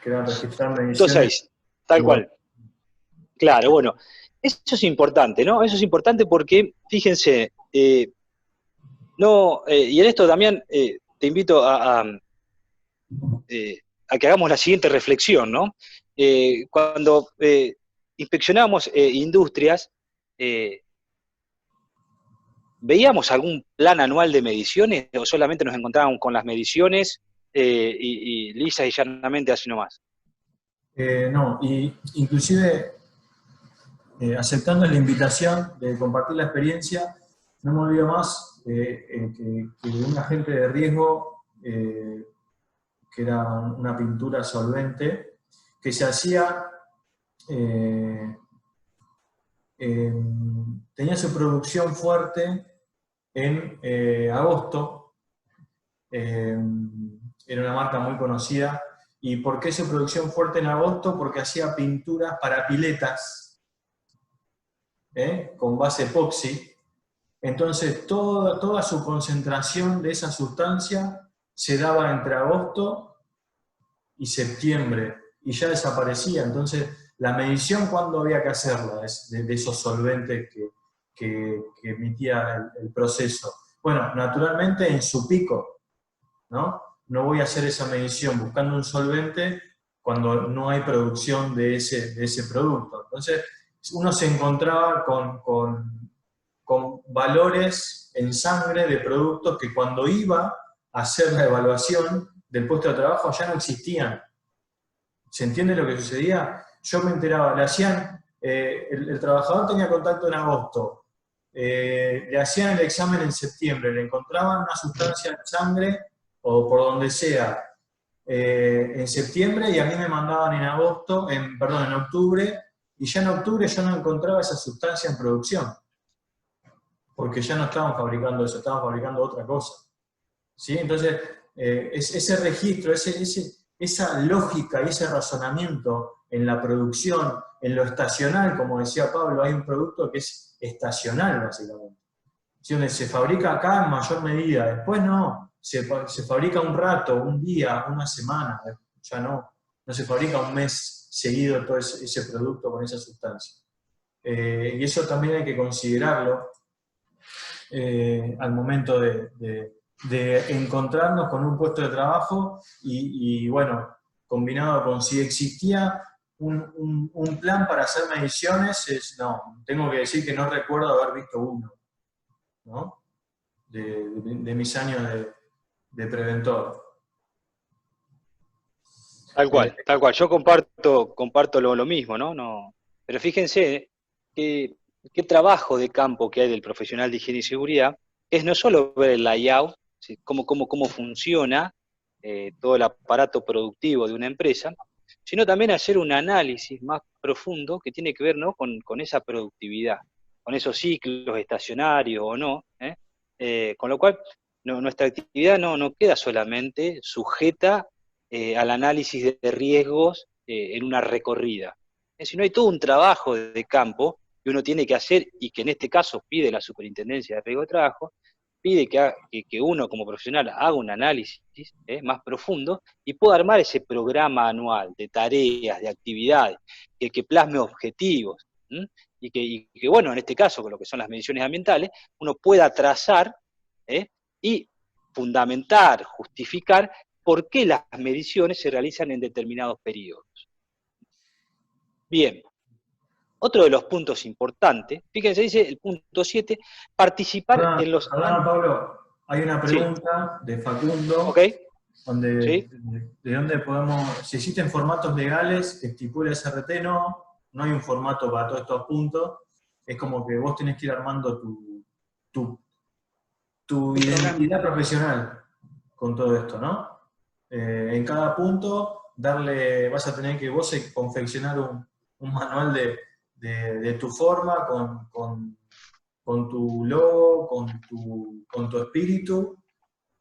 que era registrar mediciones. 2.6, tal Igual. cual. Claro, bueno, eso es importante, ¿no? Eso es importante porque, fíjense, no, y en esto, Damián, te invito a que hagamos la siguiente reflexión, ¿no? Cuando inspeccionamos industrias, eh, ¿veíamos algún plan anual de mediciones o solamente nos encontrábamos con las mediciones y lisa y llanamente así nomás? No, y inclusive aceptando la invitación de compartir la experiencia, no me olvido más que un agente de riesgo, que era una pintura solvente, que se hacía, eh, tenía su producción fuerte en agosto, eh, era una marca muy conocida. ¿Y por qué su producción fuerte en agosto? Porque hacía pinturas para piletas, con base epoxi. Entonces, toda su concentración de esa sustancia se daba entre agosto y septiembre, y ya desaparecía. Entonces, la medición, ¿cuándo había que hacerla? De esos solventes que emitía el proceso. Bueno, naturalmente en su pico, ¿no? No voy a hacer esa medición buscando un solvente cuando no hay producción de ese producto. Entonces, uno se encontraba con valores en sangre de productos que cuando iba a hacer la evaluación del puesto de trabajo ya no existían. ¿Se entiende lo que sucedía? Yo me enteraba, le hacían, el trabajador tenía contacto en agosto, le hacían el examen en septiembre, le encontraban una sustancia en sangre o por donde sea, en septiembre, y a mí me mandaban en agosto, perdón, en octubre, y ya en octubre yo no encontraba esa sustancia en producción, porque ya no estaban fabricando eso, estaban fabricando otra cosa. ¿Sí? Entonces, ese registro, esa lógica y ese razonamiento en la producción, en lo estacional, como decía Pablo, hay un producto que es estacional, básicamente. ¿Sí? Donde se fabrica acá en mayor medida, después no, se fabrica un rato, un día, una semana, ya no se fabrica un mes seguido todo ese producto con esa sustancia. Y eso también hay que considerarlo al momento de encontrarnos con un puesto de trabajo y bueno, combinado con si existía un plan para hacer mediciones, no, tengo que decir que no recuerdo haber visto uno, ¿no? De mis años de preventor. Eh, Tal cual. Yo comparto lo mismo, ¿no? No, pero fíjense qué, qué trabajo de campo que hay del profesional de higiene y seguridad es no solo ver el layout, ¿sí? Cómo funciona todo el aparato productivo de una empresa, sino también hacer un análisis más profundo que tiene que ver, ¿no? con esa productividad, con esos ciclos estacionarios o no, ¿eh? Con lo cual, nuestra actividad no queda solamente sujeta al análisis de riesgos en una recorrida. Sino hay todo un trabajo de campo que uno tiene que hacer y que en este caso pide la Superintendencia de Riesgo de Trabajo, pide que uno como profesional haga un análisis más profundo y pueda armar ese programa anual de tareas, de actividades, que plasme objetivos, ¿m? Y que, bueno, en este caso, con lo que son las mediciones ambientales, uno pueda trazar ¿eh? y fundamentar, justificar por qué las mediciones se realizan en determinados periodos. Bien, otro de los puntos importantes, fíjense, dice el punto 7, participar Perdona, en los... perdona, Pablo, hay una Sí, pregunta de ok, Facundo, donde, sí, de dónde podemos, si existen formatos legales que estipule SRT, no hay un formato para todos estos puntos, es como que vos tenés que ir armando tu, tu un programa. identidad profesional con todo esto, ¿no? En cada punto vas a tener que vos confeccionar un manual de tu forma, con tu logo, con tu espíritu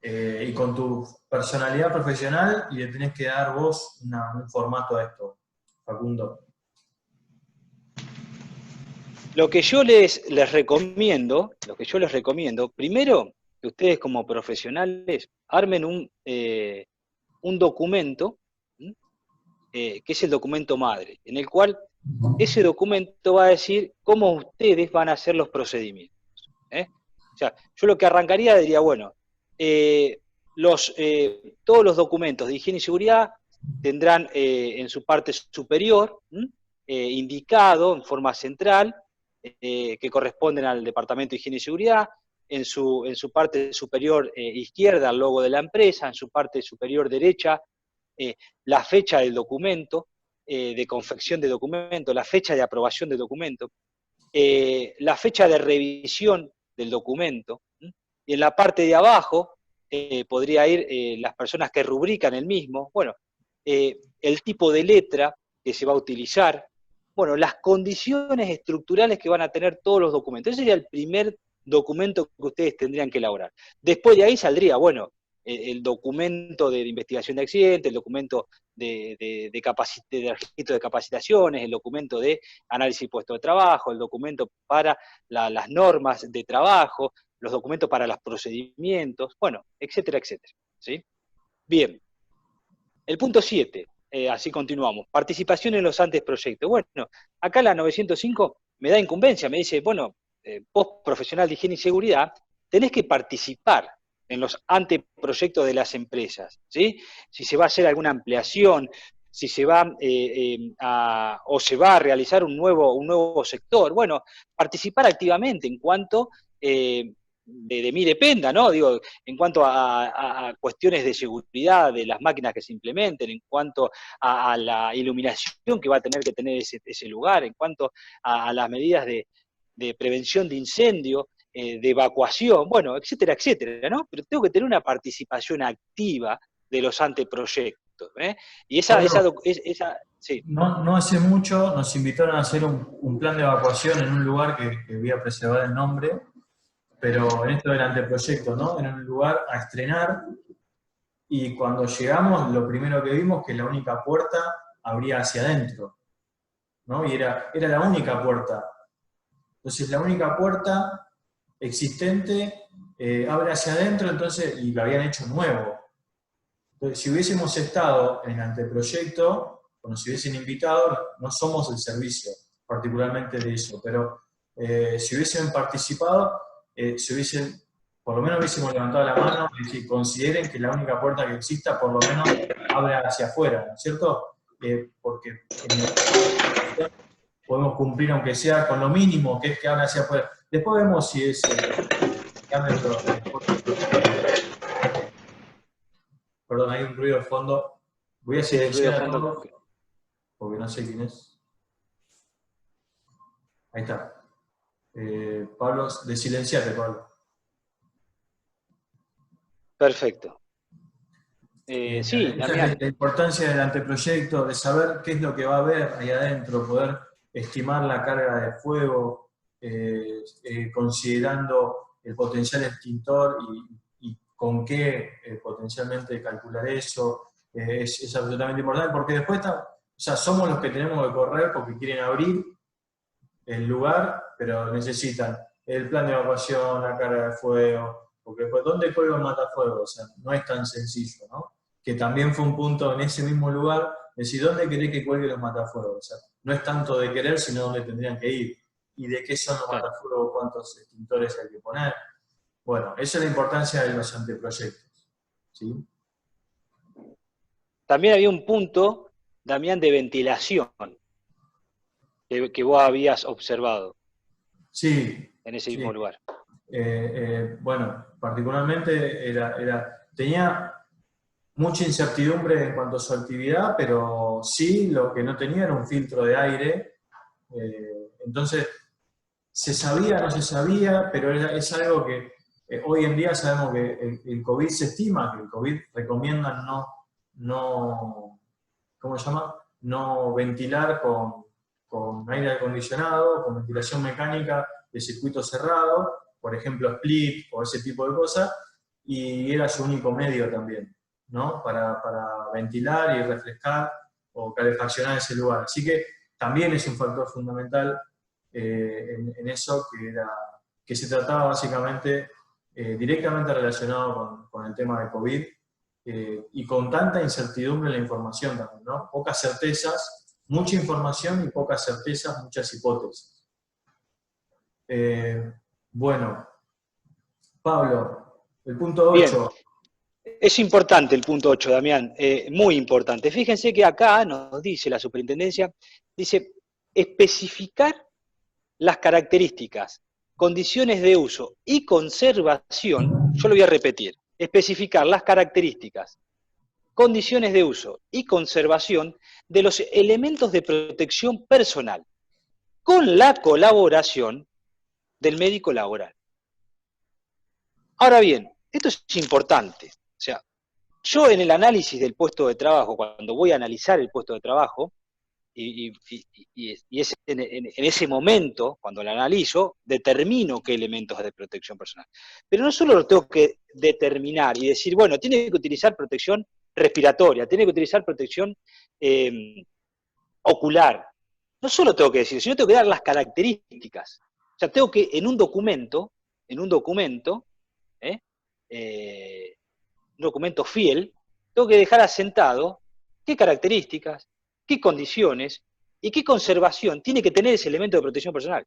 y con tu personalidad profesional, y le tenés que dar vos un formato a esto, Facundo. Lo que yo les recomiendo, primero, que ustedes como profesionales armen un documento, ¿m? que es el documento madre, en el cual ese documento va a decir cómo ustedes van a hacer los procedimientos. O sea, yo lo que arrancaría diría, bueno, todos los documentos de higiene y seguridad tendrán en su parte superior indicado en forma central que corresponden al Departamento de Higiene y Seguridad, en su parte superior izquierda el logo de la empresa, en su parte superior derecha la fecha del documento, de confección de documento, la fecha de aprobación del documento, la fecha de revisión del documento, y en la parte de abajo podría ir las personas que rubrican el mismo, bueno, el tipo de letra que se va a utilizar, bueno, las condiciones estructurales que van a tener todos los documentos. Ese sería el primer documento que ustedes tendrían que elaborar. Después de ahí saldría, bueno, el documento de investigación de accidentes, el documento de registro de capacitaciones, el documento de análisis de puesto de trabajo, el documento para las normas de trabajo, los documentos para los procedimientos, bueno, etcétera, etcétera. ¿Sí? Bien. El punto 7, así continuamos, participación en los anteproyectos. Bueno, acá la 905 me da incumbencia, me dice, bueno, vos profesional de higiene y seguridad, tenés que participar en los anteproyectos de las empresas, ¿sí? Si se va a hacer alguna ampliación, si se va o se va a realizar un nuevo sector, bueno, participar activamente en cuanto de mí dependa, ¿no? Digo, en cuanto a cuestiones de seguridad de las máquinas que se implementen, en cuanto a la iluminación que va a tener que tener ese lugar, en cuanto a las medidas de prevención de incendio, de evacuación, bueno, etcétera, etcétera, ¿no? Pero tengo que tener una participación activa de los anteproyectos, ¿eh? Y sí. No hace mucho nos invitaron a hacer un plan de evacuación en un lugar que voy a preservar el nombre, pero en esto del anteproyecto, ¿no? En un lugar a estrenar, y cuando llegamos, lo primero que vimos que la única puerta abría hacia adentro, ¿no? Y era la única puerta. Entonces, la única puerta existente abre hacia adentro, entonces, y lo habían hecho nuevo. Entonces, si hubiésemos estado en el anteproyecto, o nos hubiesen invitado, no somos el servicio particularmente de eso, pero si hubiesen participado, por lo menos hubiésemos levantado la mano y si consideren que la única puerta que exista, por lo menos, abre hacia afuera, ¿no es cierto? Porque podemos cumplir, aunque sea con lo mínimo, que es que abra hacia afuera. Después vemos si es Perdón, hay un ruido de fondo. Voy a Sí, el ruido silenciar de a fondo. todos, porque no sé quién es. Ahí está. Pablo, desilenciate, Pablo. Perfecto. Sí, Esa Damián. es la importancia del anteproyecto, de saber qué es lo que va a haber ahí adentro, poder estimar la carga de fuego, considerando el potencial extintor y con qué potencialmente calcular eso, es absolutamente importante, porque después somos los que tenemos que correr porque quieren abrir el lugar, pero necesitan el plan de evacuación, la carga de fuego, porque después, ¿dónde cuelgo el matafuego? O sea, no es tan sencillo, ¿no? Que también fue un punto en ese mismo lugar, decir, ¿dónde querés que cuelgue los matafuegos? O sea, no es tanto de querer, sino dónde tendrían que ir. ¿Y de qué son los matafuegos? ¿Cuántos extintores hay que poner? Bueno, esa es la importancia de los anteproyectos, ¿sí? También había un punto, Damián, de ventilación que vos habías observado. Sí. En ese mismo lugar. Bueno, particularmente tenía mucha incertidumbre en cuanto a su actividad, pero sí lo que no tenía era un filtro de aire. Entonces, se sabía, no se sabía, pero es algo que hoy en día sabemos que el COVID se estima, que el COVID recomienda ¿cómo se llama? No ventilar con aire acondicionado, con ventilación mecánica de circuito cerrado, por ejemplo split o ese tipo de cosas, y era su único medio también, ¿no? Para ventilar y refrescar o calefaccionar ese lugar. Así que también es un factor fundamental en eso, que se trataba básicamente directamente relacionado con el tema de COVID, y con tanta incertidumbre en la información también, ¿no? Pocas certezas, mucha información y pocas certezas, muchas hipótesis. Bueno, Pablo, el punto Bien, 8. es importante el punto 8, Damián, muy importante. Fíjense que acá nos dice la superintendencia, dice especificar las características, condiciones de uso y conservación, yo lo voy a repetir, especificar las características, condiciones de uso y conservación de los elementos de protección personal, con la colaboración del médico laboral. Ahora bien, esto es importante. O sea, yo en el análisis del puesto de trabajo, cuando voy a analizar el puesto de trabajo, y es en ese momento, cuando lo analizo, determino qué elementos de protección personal. Pero no solo lo tengo que determinar y decir, bueno, tiene que utilizar protección respiratoria, tiene que utilizar protección ocular. No solo tengo que decir, sino tengo que dar las características. O sea, tengo que en un documento, ¿eh? Un documento fiel, tengo que dejar asentado qué características, qué condiciones y qué conservación tiene que tener ese elemento de protección personal.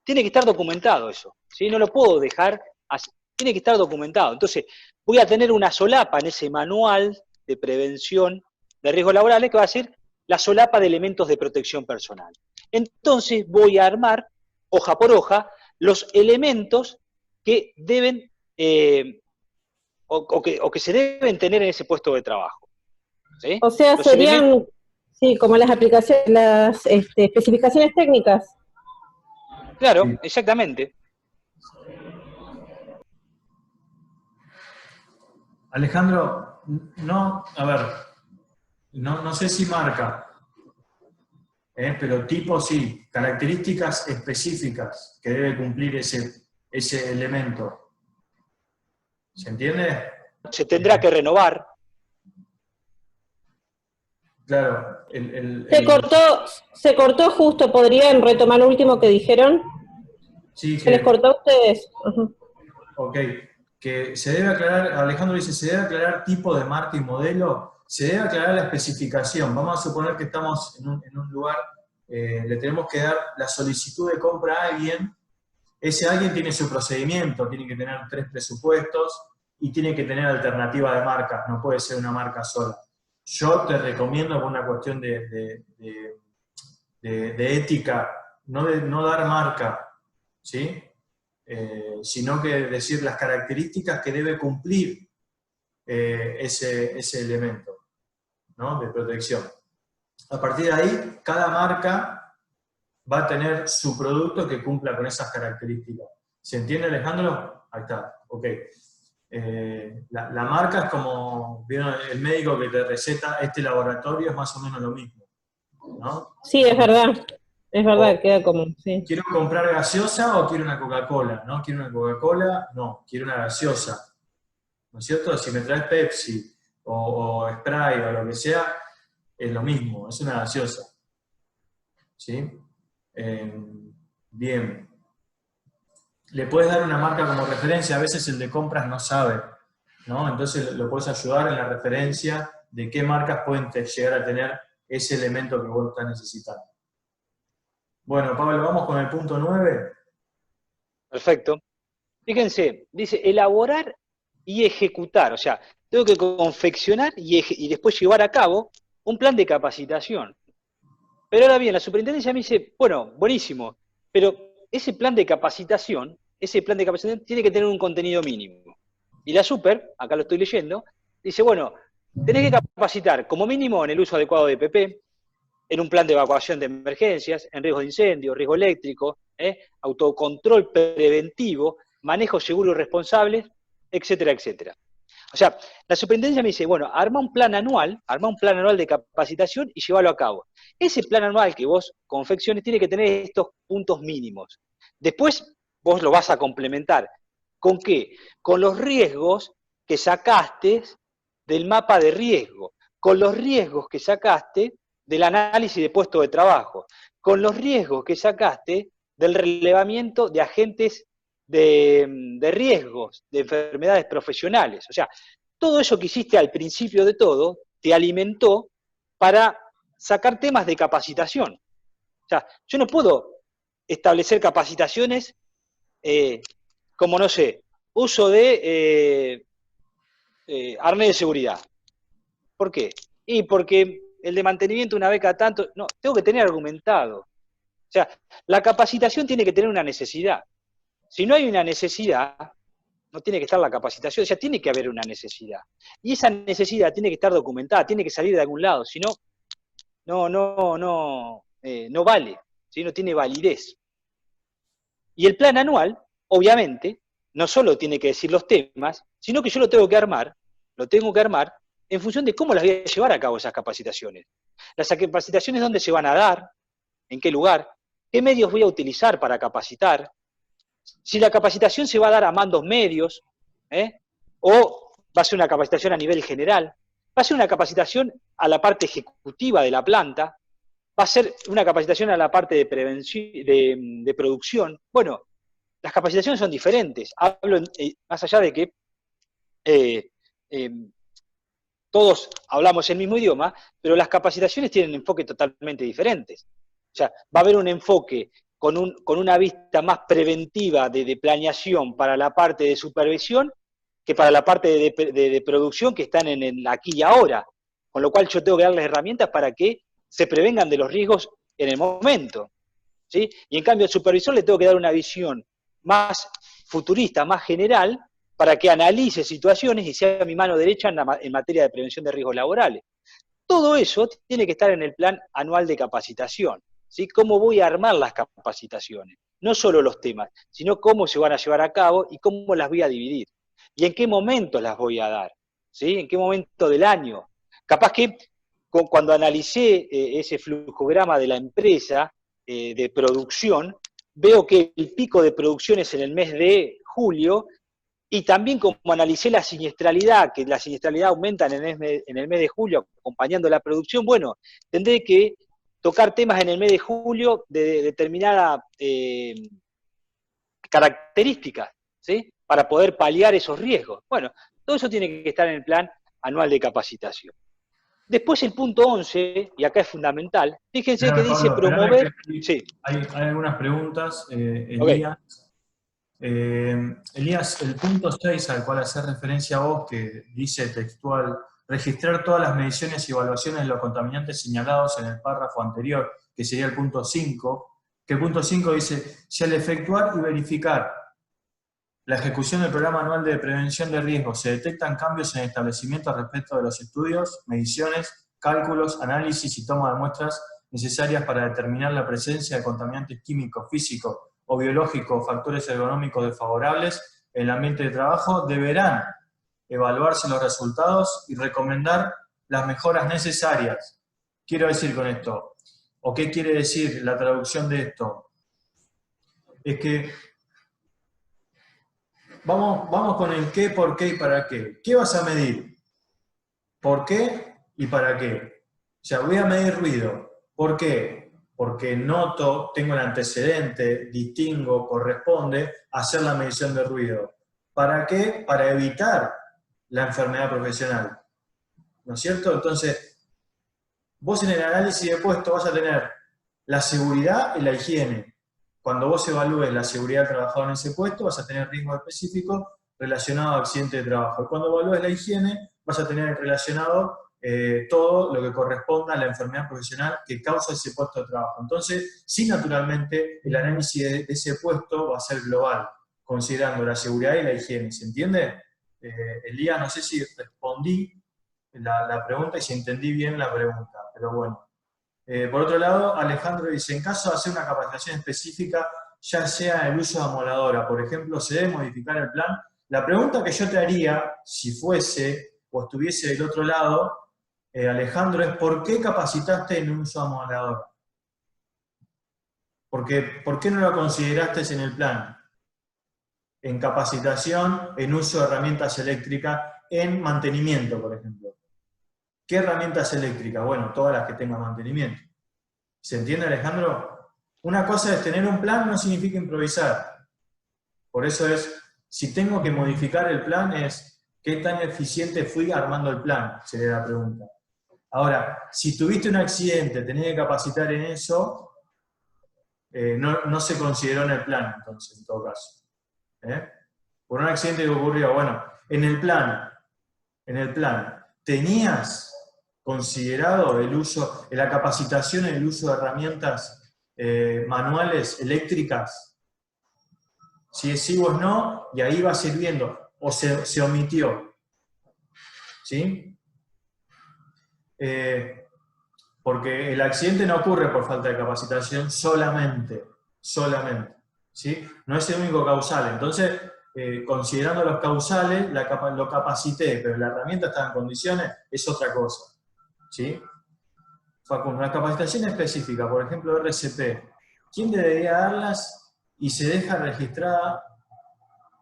Tiene que estar documentado eso, ¿sí? No lo puedo dejar así, tiene que estar documentado. Entonces, voy a tener una solapa en ese manual de prevención de riesgos laborales que va a ser la solapa de elementos de protección personal. Entonces, voy a armar, hoja por hoja, los elementos que deben o que se deben tener en ese puesto de trabajo. ¿Sí? O sea, Los serían, elementos, sí, como las aplicaciones, las especificaciones técnicas. claro, exactamente. Alejandro, no, a ver, no sé si marca, pero tipo sí, características específicas que debe cumplir ese elemento. ¿Se entiende? Se tendrá que renovar. Claro. Se cortó justo, ¿podrían retomar lo último que dijeron? Sí, ¿Se les cortó a ustedes? Uh-huh. Ok, que se debe aclarar, Alejandro dice, se debe aclarar tipo de marca y modelo, se debe aclarar la especificación. Vamos a suponer que estamos en un lugar, le tenemos que dar la solicitud de compra a alguien, ese alguien tiene su procedimiento, tiene que tener 3 presupuestos y tiene que tener alternativa de marcas, no puede ser una marca sola. Yo te recomiendo por una cuestión de ética, no dar marca, ¿sí? Sino que decir las características que debe cumplir ese elemento, ¿no? De protección. A partir de ahí, cada marca va a tener su producto que cumpla con esas características. ¿Se entiende, Alejandro? Ahí está, ok. La marca es como, ¿vieron? El médico que te receta este laboratorio es más o menos lo mismo, ¿no? Sí, es verdad, queda como, sí. ¿Quiero comprar gaseosa o quiero una Coca-Cola? ¿No? ¿Quiero una Coca-Cola? No, quiero una gaseosa. ¿No es cierto? Si me traes Pepsi o Sprite o lo que sea, es lo mismo, es una gaseosa. ¿Sí? Bien. Le puedes dar una marca como referencia, a veces el de compras no sabe, ¿no? Entonces lo puedes ayudar en la referencia de qué marcas pueden llegar a tener ese elemento que vos estás necesitando. Bueno, Pablo, vamos con el punto 9. Perfecto. Fíjense, dice elaborar y ejecutar. O sea, tengo que confeccionar y después llevar a cabo un plan de capacitación. Pero ahora bien, la superintendencia me dice, bueno, buenísimo, pero ese plan de capacitación tiene que tener un contenido mínimo. Y la super, acá lo estoy leyendo, dice, bueno, tenés que capacitar como mínimo en el uso adecuado de PP, en un plan de evacuación de emergencias, en riesgo de incendio, riesgo eléctrico, autocontrol preventivo, manejo seguro y responsable, etcétera, etcétera. O sea, la superintendencia me dice, bueno, arma un plan anual de capacitación y llévalo a cabo. Ese plan anual que vos confecciones tiene que tener estos puntos mínimos. Después vos lo vas a complementar. ¿Con qué? Con los riesgos que sacaste del mapa de riesgo, con los riesgos que sacaste del análisis de puesto de trabajo, con los riesgos que sacaste del relevamiento de agentes de riesgos, de enfermedades profesionales. O sea, todo eso que hiciste al principio de todo te alimentó para sacar temas de capacitación. O sea, yo no puedo establecer capacitaciones como, no sé, uso de arnés de seguridad. ¿Por qué? Y porque el de mantenimiento una vez cada tanto, no, tengo que tener argumentado. O sea, la capacitación tiene que tener una necesidad. Si no hay una necesidad, no tiene que estar la capacitación, o sea, tiene que haber una necesidad. Y esa necesidad tiene que estar documentada, tiene que salir de algún lado, si no, no vale, ¿sí? No tiene validez. Y el plan anual, obviamente, no solo tiene que decir los temas, sino que yo lo tengo que armar en función de cómo las voy a llevar a cabo esas capacitaciones. Las capacitaciones, ¿dónde se van a dar? ¿En qué lugar? ¿Qué medios voy a utilizar para capacitar? Si la capacitación se va a dar a mandos medios, o va a ser una capacitación a nivel general, va a ser una capacitación a la parte ejecutiva de la planta, va a ser una capacitación a la parte de prevención, de producción. Bueno, las capacitaciones son diferentes. Hablo más allá de que todos hablamos el mismo idioma, pero las capacitaciones tienen enfoques totalmente diferentes. O sea, va a haber un enfoque con una vista más preventiva de planeación para la parte de supervisión que para la parte de producción que están en el aquí y ahora. Con lo cual yo tengo que darles herramientas para que se prevengan de los riesgos en el momento, ¿sí? Y en cambio al supervisor le tengo que dar una visión más futurista, más general, para que analice situaciones y sea mi mano derecha en materia de prevención de riesgos laborales. Todo eso tiene que estar en el plan anual de capacitación, ¿sí? ¿Cómo voy a armar las capacitaciones? No solo los temas, sino cómo se van a llevar a cabo y cómo las voy a dividir. Y en qué momento las voy a dar, ¿sí? En qué momento del año. Capaz que cuando analicé ese flujograma de la empresa de producción, veo que el pico de producción es en el mes de julio, y también como analicé la siniestralidad, que la siniestralidad aumenta en el mes de julio acompañando la producción, bueno, tendré que tocar temas en el mes de julio de determinada características, ¿sí? Para poder paliar esos riesgos. Bueno, todo eso tiene que estar en el plan anual de capacitación. Después el punto 11, y acá es fundamental, fíjense que dice promover... Sí. Hay algunas preguntas, Elías. Okay. Elías, el punto 6 al cual hace referencia a vos, que dice textual, registrar todas las mediciones y evaluaciones de los contaminantes señalados en el párrafo anterior, que sería el punto 5, que el punto 5 dice, si al efectuar y verificar la ejecución del programa anual de prevención de riesgos se detectan cambios en el establecimiento respecto de los estudios, mediciones, cálculos, análisis y toma de muestras necesarias para determinar la presencia de contaminantes químicos, físicos o biológicos o factores ergonómicos desfavorables en el ambiente de trabajo, deberán evaluarse los resultados y recomendar las mejoras necesarias. Quiero decir con esto, o qué quiere decir la traducción de esto, es que vamos con el qué, por qué y para qué. ¿Qué vas a medir? ¿Por qué y para qué? O sea, voy a medir ruido. ¿Por qué? Porque noto, tengo el antecedente, distingo, corresponde hacer la medición de ruido. ¿Para qué? Para evitar la enfermedad profesional. ¿No es cierto? Entonces, vos en el análisis de puesto vas a tener la seguridad y la higiene. Cuando vos evalúes la seguridad del trabajador en ese puesto, vas a tener riesgos específicos relacionados a accidentes de trabajo. Y cuando evalúes la higiene, vas a tener relacionado todo lo que corresponda a la enfermedad profesional que causa ese puesto de trabajo. Entonces, sí, naturalmente, el análisis de ese puesto va a ser global, considerando la seguridad y la higiene. ¿Se entiende? Elías, no sé si respondí la pregunta y si entendí bien la pregunta, pero bueno. Por otro lado, Alejandro dice, en caso de hacer una capacitación específica, ya sea en el uso de amoladora, por ejemplo, ¿se debe modificar el plan? La pregunta que yo te haría, si fuese o estuviese del otro lado, Alejandro, es ¿por qué capacitaste en un uso de amoladora? Porque, ¿por qué no lo consideraste en el plan? En capacitación, en uso de herramientas eléctricas, en mantenimiento, por ejemplo. ¿Qué herramientas eléctricas? Bueno, todas las que tengan mantenimiento. ¿Se entiende, Alejandro? Una cosa es tener un plan, no significa improvisar. Por eso es, si tengo que modificar el plan, es ¿Qué tan eficiente fui armando el plan? Sería la pregunta. Ahora, si tuviste un accidente, tenés que capacitar en eso, no se consideró en el plan, entonces, en todo caso. Por un accidente que ocurrió, bueno, en el plan, ¿tenías considerado el uso, la capacitación en el uso de herramientas manuales eléctricas? Si es sí o es no, y ahí va sirviendo, o se omitió. ¿Sí? Porque el accidente no ocurre por falta de capacitación solamente, ¿sí? No es el único causal. Entonces, considerando los causales, lo capacité, pero la herramienta está en condiciones, es otra cosa. ¿Sí? Facundo, una capacitación específica, por ejemplo, RCP, ¿quién debería darlas y se deja registrada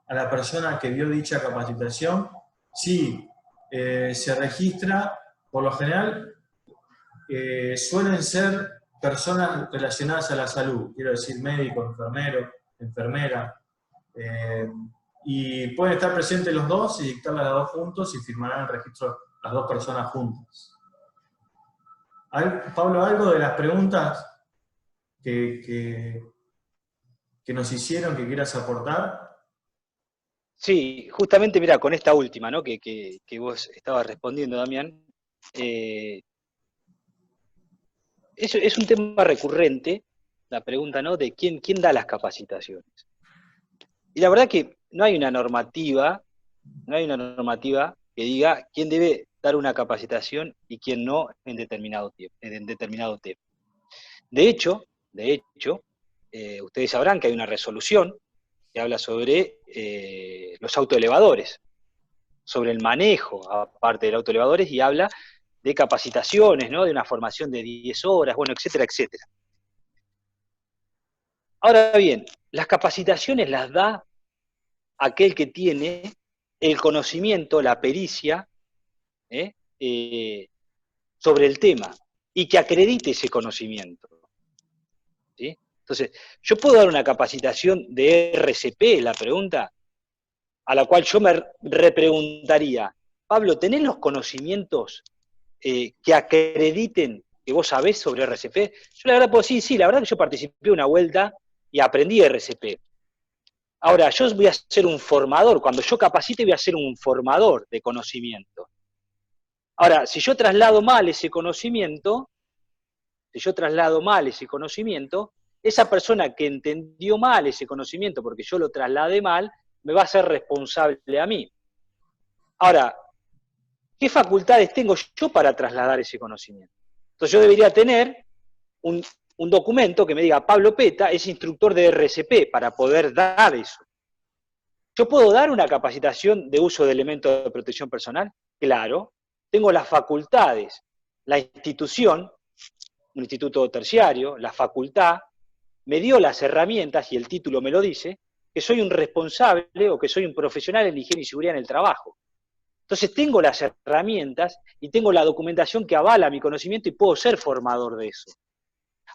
a la persona que dio dicha capacitación? Sí, se registra, por lo general, suelen ser personas relacionadas a la salud, quiero decir médico, enfermero, enfermera, y pueden estar presentes los dos y dictarlas las dos juntos y firmarán el registro las dos personas juntas. Pablo, ¿algo de las preguntas que nos hicieron que quieras aportar? Sí, justamente, mira, con esta última, ¿no? que vos estabas respondiendo, Damián, es un tema recurrente, la pregunta, ¿no? De quién da las capacitaciones. Y la verdad que no hay una normativa que diga quién debe dar una capacitación y quién no en determinado tema. De hecho, ustedes sabrán que hay una resolución que habla sobre los autoelevadores, sobre el manejo, aparte de los autoelevadores, y habla de capacitaciones, ¿no? De una formación de 10 horas, bueno, etcétera, etcétera. Ahora bien, las capacitaciones las da aquel que tiene el conocimiento, la pericia, sobre el tema, y que acredite ese conocimiento. ¿Sí? Entonces, yo puedo dar una capacitación de RCP, la pregunta, a la cual yo me repreguntaría, Pablo, ¿tenés los conocimientos que acrediten que vos sabés sobre RCP? Yo la verdad puedo decir, sí, la verdad que yo participé una vuelta y aprendí RCP. Ahora, yo voy a ser un formador, cuando yo capacite voy a ser un formador de conocimiento. Ahora, si yo traslado mal ese conocimiento, esa persona que entendió mal ese conocimiento porque yo lo trasladé mal, me va a ser responsable a mí. Ahora, ¿qué facultades tengo yo para trasladar ese conocimiento? Entonces yo debería tener un documento que me diga, Pablo Peta es instructor de RCP, para poder dar eso. ¿Yo puedo dar una capacitación de uso de elementos de protección personal? Claro. Tengo las facultades, la institución, un instituto terciario, la facultad, me dio las herramientas, y el título me lo dice, que soy un responsable o que soy un profesional en higiene y seguridad en el trabajo. Entonces tengo las herramientas y tengo la documentación que avala mi conocimiento y puedo ser formador de eso.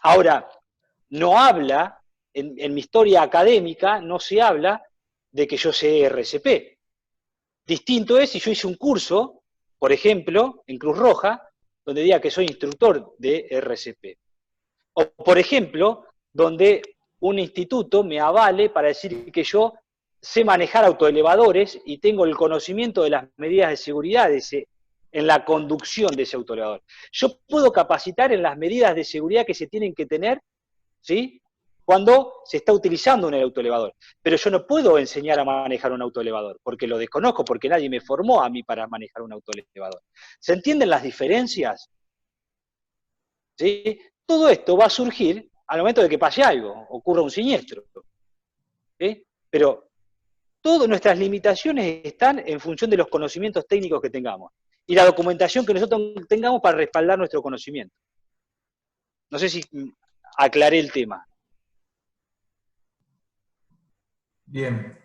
Ahora, no habla, en mi historia académica, no se habla de que yo sé RCP. Distinto es si yo hice un curso, por ejemplo, en Cruz Roja, donde diga que soy instructor de RCP. O, por ejemplo, donde un instituto me avale para decir que yo sé manejar autoelevadores y tengo el conocimiento de las medidas de seguridad en la conducción de ese autoelevador. Yo puedo capacitar en las medidas de seguridad que se tienen que tener, ¿sí?, cuando se está utilizando un autoelevador. Pero yo no puedo enseñar a manejar un autoelevador, porque lo desconozco, porque nadie me formó a mí para manejar un autoelevador. ¿Se entienden las diferencias? ¿Sí? Todo esto va a surgir al momento de que pase algo, ocurra un siniestro. ¿Sí? Pero todas nuestras limitaciones están en función de los conocimientos técnicos que tengamos y la documentación que nosotros tengamos para respaldar nuestro conocimiento. No sé si aclaré el tema. Bien.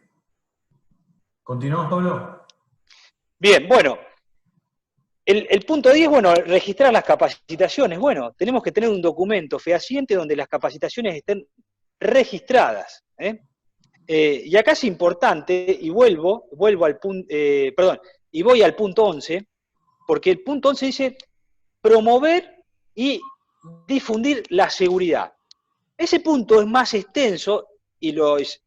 ¿Continuamos, Pablo? Bien, bueno. El punto 10, bueno, registrar las capacitaciones. Bueno, tenemos que tener un documento fehaciente donde las capacitaciones estén registradas. Y acá es importante, y vuelvo al punto, y voy al punto 11, porque el punto 11 dice promover y difundir la seguridad. Ese punto es más extenso y los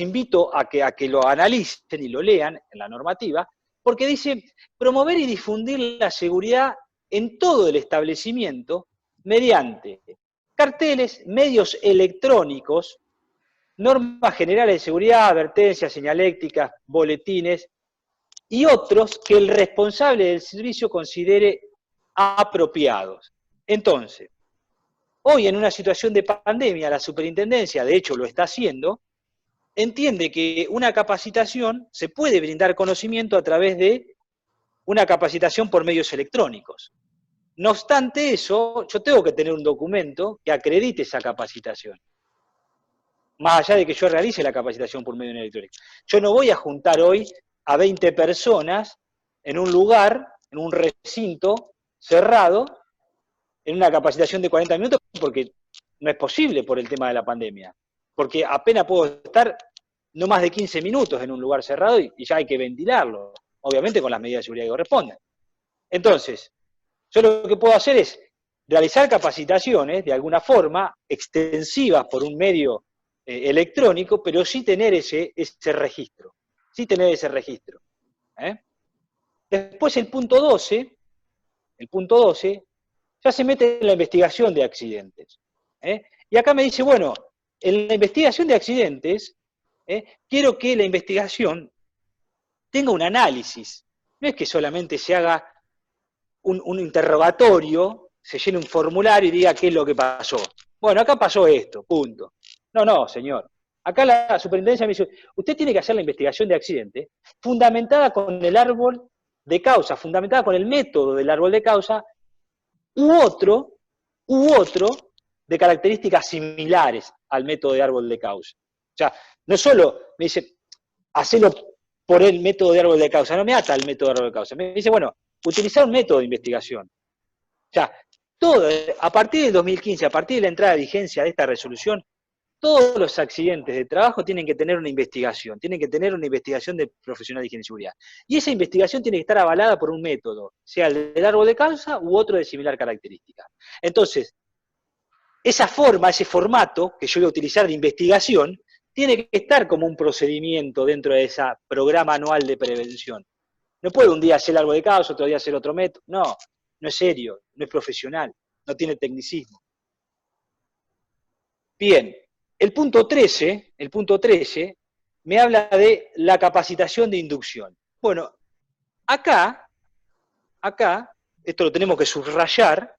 invito a que lo analicen y lo lean en la normativa, porque dice promover y difundir la seguridad en todo el establecimiento mediante carteles, medios electrónicos, normas generales de seguridad, advertencias, señalécticas, boletines y otros que el responsable del servicio considere apropiados. Entonces, hoy en una situación de pandemia, la superintendencia, de hecho lo está haciendo, entiende que una capacitación se puede brindar conocimiento a través de una capacitación por medios electrónicos. No obstante eso, yo tengo que tener un documento que acredite esa capacitación. Más allá de que yo realice la capacitación por medio electrónico. Yo no voy a juntar hoy a 20 personas en un lugar, en un recinto cerrado, en una capacitación de 40 minutos, porque no es posible por el tema de la pandemia. Porque apenas puedo estar no más de 15 minutos en un lugar cerrado y ya hay que ventilarlo, obviamente con las medidas de seguridad que corresponden. Entonces, yo lo que puedo hacer es realizar capacitaciones de alguna forma extensivas por un medio electrónico, pero sí tener ese registro. Sí tener ese registro. Después el punto 12 ya se mete en la investigación de accidentes. Y acá me dice, bueno, en la investigación de accidentes, quiero que la investigación tenga un análisis. No es que solamente se haga un interrogatorio, se llene un formulario y diga qué es lo que pasó. Bueno, acá pasó esto, punto. No, señor. Acá la superintendencia me dice, usted tiene que hacer la investigación de accidente fundamentada con el árbol de causa, fundamentada con el método del árbol de causa, u otro de características similares al método de árbol de causa. O sea, no solo me dice, hacelo por el método de árbol de causa, no me ata el método de árbol de causa. Me dice, bueno, utilizar un método de investigación. O sea, todo, a partir del 2015, a partir de la entrada de vigencia de esta resolución, todos los accidentes de trabajo tienen que tener una investigación, de profesional de higiene y seguridad. Y esa investigación tiene que estar avalada por un método, sea el del árbol de causa u otro de similar característica. Entonces, esa forma, ese formato que yo voy a utilizar de investigación, tiene que estar como un procedimiento dentro de ese programa anual de prevención. No puedo un día hacer el árbol de causa, otro día hacer otro método. No es serio, no es profesional, no tiene tecnicismo. Bien. El punto 13 me habla de la capacitación de inducción. Bueno, acá, esto lo tenemos que subrayar,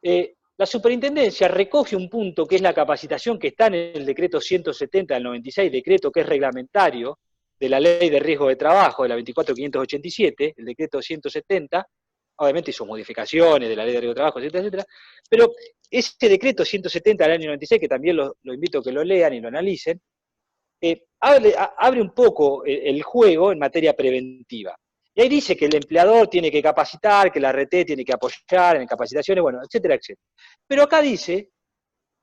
la superintendencia recoge un punto que es la capacitación que está en el decreto 170 del 96, decreto que es reglamentario de la ley de riesgo de trabajo de la 24.587, el decreto 170, obviamente hizo modificaciones de la ley de riesgo de trabajo, etcétera, etcétera, pero ese decreto 170 del año 96, que también lo invito a que lo lean y lo analicen, abre un poco el juego en materia preventiva. Y ahí dice que el empleador tiene que capacitar, que la RT tiene que apoyar en capacitaciones, bueno, etcétera, etcétera. Pero acá dice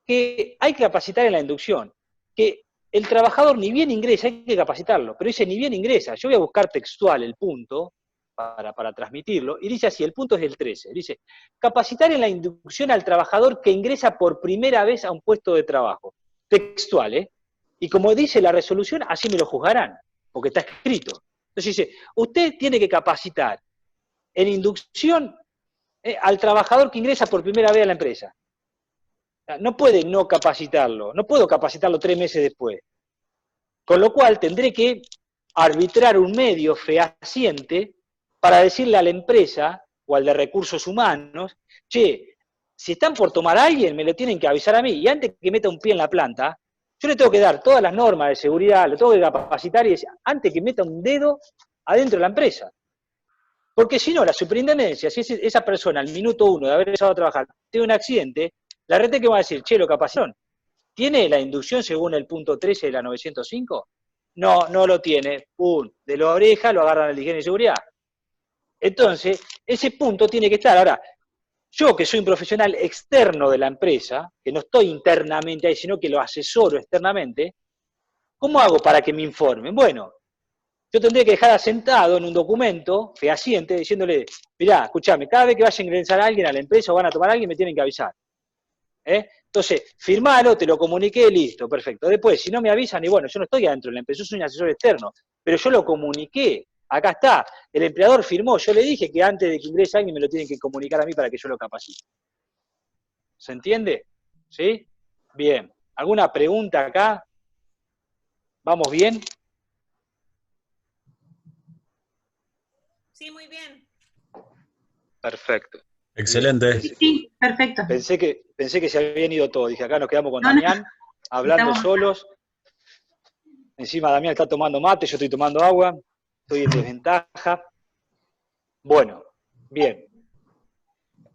que hay que capacitar en la inducción, que el trabajador ni bien ingresa, hay que capacitarlo, pero dice ni bien ingresa. Yo voy a buscar textual el punto, para transmitirlo, y dice así, el punto es el 13, dice, capacitar en la inducción al trabajador que ingresa por primera vez a un puesto de trabajo. Textual, y como dice la resolución, así me lo juzgarán, porque está escrito. Entonces dice, usted tiene que capacitar en inducción al trabajador que ingresa por primera vez a la empresa. No puede no capacitarlo, no puedo capacitarlo 3 meses después. Con lo cual tendré que arbitrar un medio fehaciente para decirle a la empresa o al de recursos humanos, che, si están por tomar a alguien, me lo tienen que avisar a mí, y antes que meta un pie en la planta, yo le tengo que dar todas las normas de seguridad, lo tengo que capacitar y decir, antes que meta un dedo adentro de la empresa. Porque si no, la superintendencia, si esa persona al minuto 1 de haber empezado a trabajar tiene un accidente, la RT que va a decir, che, lo capacitaron, ¿tiene la inducción según el punto 13 de la 905? No lo tiene. De la oreja lo agarran al de higiene y seguridad. Entonces, ese punto tiene que estar. Ahora, yo que soy un profesional externo de la empresa, que no estoy internamente ahí, sino que lo asesoro externamente, ¿cómo hago para que me informen? Bueno, yo tendría que dejar asentado en un documento fehaciente diciéndole, mirá, escuchame, cada vez que vaya a ingresar a alguien a la empresa o van a tomar a alguien, me tienen que avisar. Entonces, firmalo, te lo comuniqué, listo, perfecto. Después, si no me avisan, y bueno, yo no estoy adentro de la empresa, yo soy un asesor externo, pero yo lo comuniqué, acá está, el empleador firmó, yo le dije que antes de que ingrese alguien me lo tienen que comunicar a mí para que yo lo capacite. ¿Se entiende? ¿Sí? Bien. ¿Alguna pregunta acá? ¿Vamos bien? Sí, muy bien. Perfecto. Excelente. Sí, perfecto. Pensé que se habían ido todos. Dije, acá nos quedamos con No, Damián, hablando estamos... solos. Encima Damián está tomando mate, yo estoy tomando agua. Estoy en desventaja. Bueno, bien.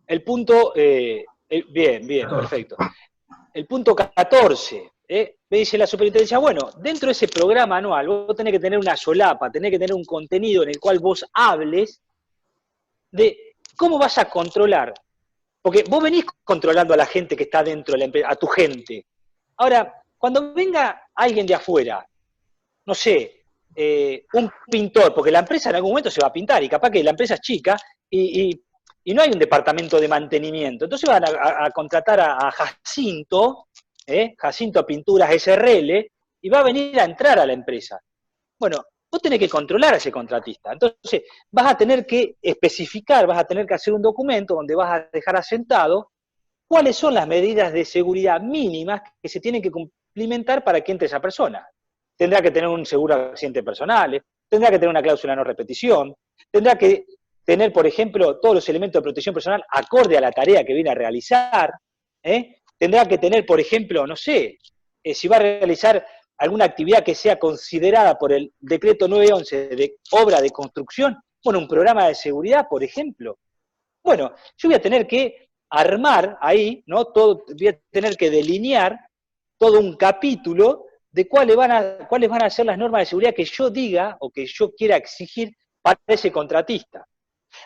El punto... bien, perfecto. El punto 14. Me dice la superintendencia, bueno, dentro de ese programa anual vos tenés que tener una solapa, tenés que tener un contenido en el cual vos hables de cómo vas a controlar. Porque vos venís controlando a la gente que está dentro de la empresa, a tu gente. Ahora, cuando venga alguien de afuera, no sé, un pintor, porque la empresa en algún momento se va a pintar y capaz que la empresa es chica y no hay un departamento de mantenimiento. Entonces van a contratar a Jacinto, Jacinto Pinturas SRL, y va a venir a entrar a la empresa. Bueno, vos tenés que controlar a ese contratista. Entonces, vas a tener que especificar, vas a tener que hacer un documento donde vas a dejar asentado cuáles son las medidas de seguridad mínimas que se tienen que cumplimentar para que entre esa persona. Tendrá que tener un seguro de accidentes personales, tendrá que tener una cláusula de no repetición, tendrá que tener, por ejemplo, todos los elementos de protección personal acorde a la tarea que viene a realizar, tendrá que tener, por ejemplo, no sé, si va a realizar alguna actividad que sea considerada por el decreto 911 de obra de construcción, bueno, un programa de seguridad, por ejemplo. Bueno, yo voy a tener que armar ahí, ¿no? Voy a tener que delinear todo un capítulo de cuáles van a ser las normas de seguridad que yo diga o que yo quiera exigir para ese contratista.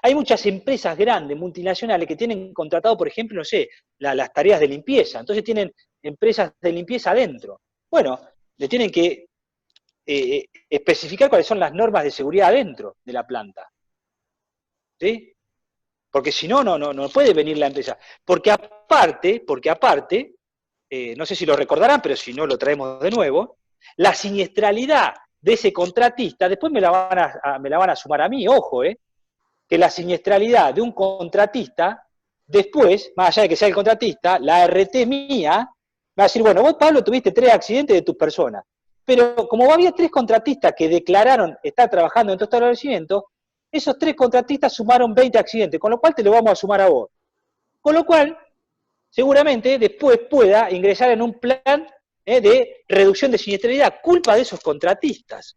Hay muchas empresas grandes, multinacionales, que tienen contratado, por ejemplo, no sé, las tareas de limpieza. Entonces tienen empresas de limpieza adentro. Bueno, le tienen que especificar cuáles son las normas de seguridad adentro de la planta. ¿Sí? Porque si no, no puede venir la empresa. Porque aparte, no sé si lo recordarán, pero si no lo traemos de nuevo, la siniestralidad de ese contratista, después me la van a sumar a mí, ojo, que la siniestralidad de un contratista, después, más allá de que sea el contratista, la RT mía va a decir, bueno, vos, Pablo, tuviste 3 accidentes de tus personas, pero como había 3 contratistas que declararon estar trabajando en tu establecimiento, esos 3 contratistas sumaron 20 accidentes, con lo cual te lo vamos a sumar a vos. Con lo cual, seguramente después pueda ingresar en un plan de reducción de siniestralidad, culpa de esos contratistas.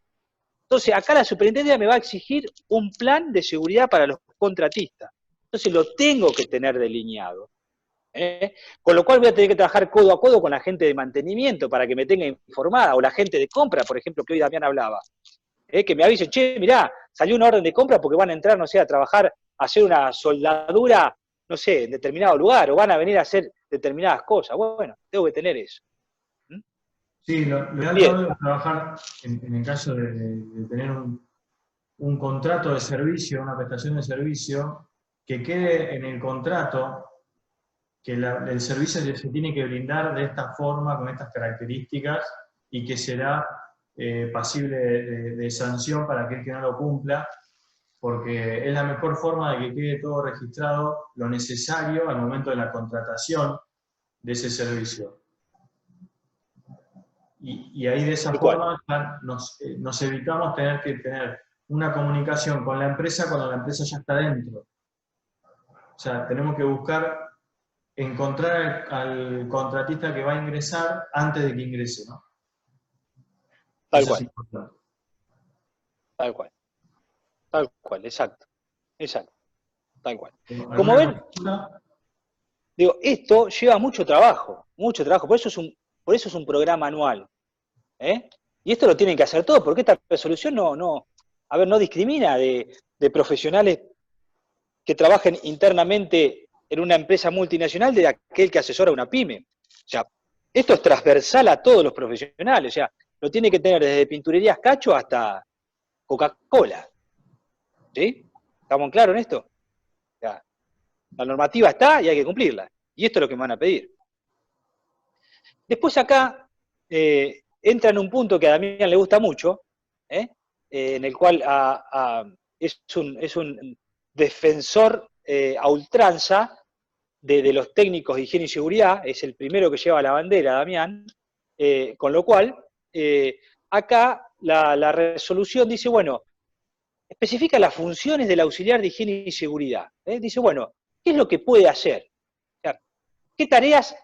Entonces, acá la superintendencia me va a exigir un plan de seguridad para los contratistas. Entonces, lo tengo que tener delineado. Con lo cual voy a tener que trabajar codo a codo con la gente de mantenimiento para que me tenga informada, o la gente de compra, por ejemplo, que hoy Damián hablaba. Que me avisen, che, mirá, salió una orden de compra porque van a entrar, no sé, a trabajar, a hacer una soldadura, no sé, en determinado lugar, o van a venir a hacer determinadas cosas. Bueno, tengo que tener eso. Sí, lo ideal es trabajar, en el caso de tener un contrato de servicio, una prestación de servicio, que quede en el contrato que el servicio se tiene que brindar de esta forma, con estas características, y que será pasible de sanción para aquel que no lo cumpla, porque es la mejor forma de que quede todo registrado, lo necesario al momento de la contratación de ese servicio. Y ahí de esa forma nos evitamos tener que tener una comunicación con la empresa cuando la empresa ya está dentro. O sea, tenemos que buscar encontrar al contratista que va a ingresar antes de que ingrese, ¿no? Tal cual. Tal cual. Tal cual, exacto. Exacto. Tal cual. Como ven, digo, esto lleva mucho trabajo, por eso es un programa anual. Y esto lo tienen que hacer todos, porque esta resolución no discrimina de profesionales que trabajen internamente en una empresa multinacional de aquel que asesora una pyme. O sea, esto es transversal a todos los profesionales, o sea, lo tiene que tener desde pinturerías Cacho hasta Coca-Cola. ¿Sí? ¿Estamos claros en esto? O sea, la normativa está y hay que cumplirla. Y esto es lo que me van a pedir. Después acá entra en un punto que a Damián le gusta mucho, en el cual es un defensor a ultranza de los técnicos de higiene y seguridad, es el primero que lleva la bandera, Damián, con lo cual, acá la resolución dice, bueno, especifica las funciones del auxiliar de higiene y seguridad. Dice, bueno, ¿qué es lo que puede hacer? O sea, ¿qué tareas,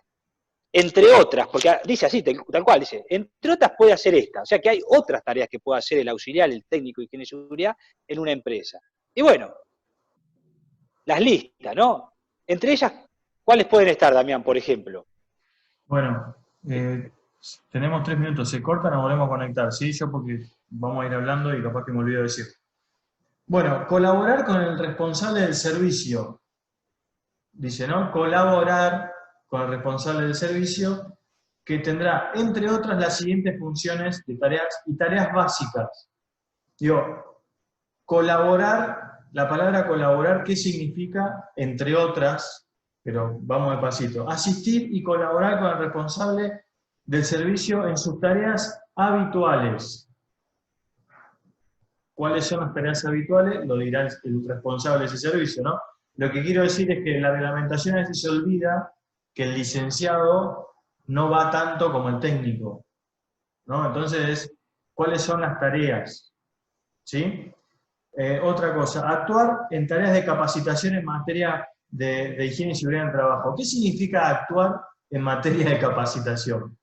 entre otras, porque dice así, tal cual, dice, entre otras puede hacer esta, o sea que hay otras tareas que puede hacer el auxiliar, el técnico de higiene y seguridad en una empresa. Y bueno, las listas, ¿no? Entre ellas, ¿cuáles pueden estar, Damián, por ejemplo? Bueno, tenemos 3 minutos, se corta, nos volvemos a conectar, ¿sí? Yo porque vamos a ir hablando y capaz que me olvido de decir. Bueno, colaborar con el responsable del servicio. Dice, ¿no? Colaborar con el responsable del servicio, que tendrá, entre otras, las siguientes funciones de tareas y tareas básicas. Digo, colaborar, la palabra colaborar, ¿qué significa? Entre otras, pero vamos despacito. Asistir y colaborar con el responsable del servicio en sus tareas habituales. ¿Cuáles son las tareas habituales? Lo dirá el responsable de ese servicio, ¿no? Lo que quiero decir es que la reglamentación a veces se olvida que el licenciado no va tanto como el técnico, ¿no? Entonces, ¿cuáles son las tareas? ¿Sí? Otra cosa, actuar en tareas de capacitación en materia de higiene y seguridad en el trabajo. ¿Qué significa actuar en materia de capacitación?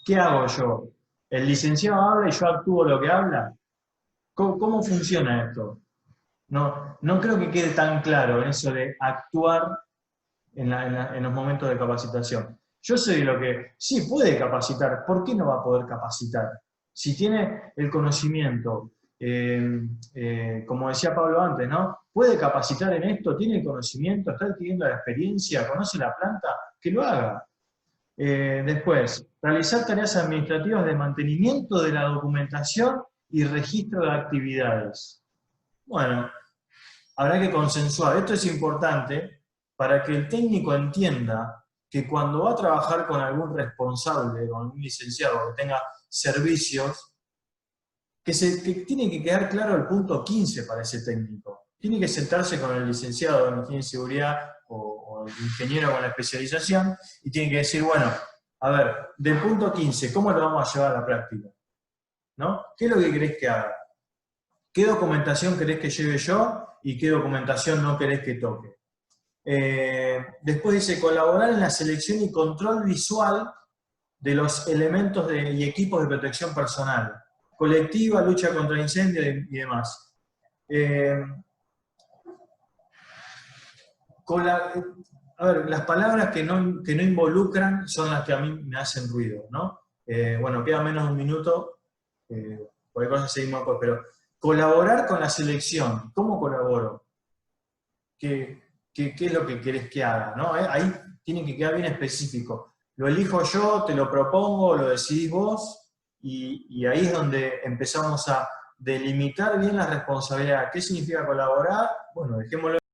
¿Qué hago yo? ¿El licenciado habla y yo actúo lo que habla? ¿Cómo funciona esto? No creo que quede tan claro en eso de actuar en los momentos de capacitación. Yo soy lo que sí puede capacitar. ¿Por qué no va a poder capacitar? Si tiene el conocimiento, como decía Pablo antes, ¿no? Puede capacitar en esto, tiene el conocimiento, está adquiriendo la experiencia, conoce la planta, que lo haga. Después, realizar tareas administrativas de mantenimiento de la documentación y registro de actividades. Bueno, habrá que consensuar. Esto es importante para que el técnico entienda que cuando va a trabajar con algún responsable, con un licenciado que tenga servicios, que tiene que quedar claro el punto 15 para ese técnico. Tiene que sentarse con el licenciado en higiene y seguridad o el ingeniero con la especialización y tiene que decir, bueno, a ver, del punto 15, ¿cómo lo vamos a llevar a la práctica? ¿No? ¿Qué es lo que querés que haga? ¿Qué documentación querés que lleve yo y qué documentación no querés que toque? Después dice, colaborar en la selección y control visual de los elementos y equipos de protección personal, colectiva, lucha contra incendios y demás. A ver, las palabras que no involucran son las que a mí me hacen ruido, ¿no? Bueno, queda menos de un minuto, cualquier cosa seguimos después, pero colaborar con la selección, ¿cómo colaboro? ¿Qué es lo que querés que haga? ¿No? Ahí tiene que quedar bien específico. Lo elijo yo, te lo propongo, lo decidís vos, y ahí es donde empezamos a delimitar bien la responsabilidad. ¿Qué significa colaborar? Bueno, dejémoslo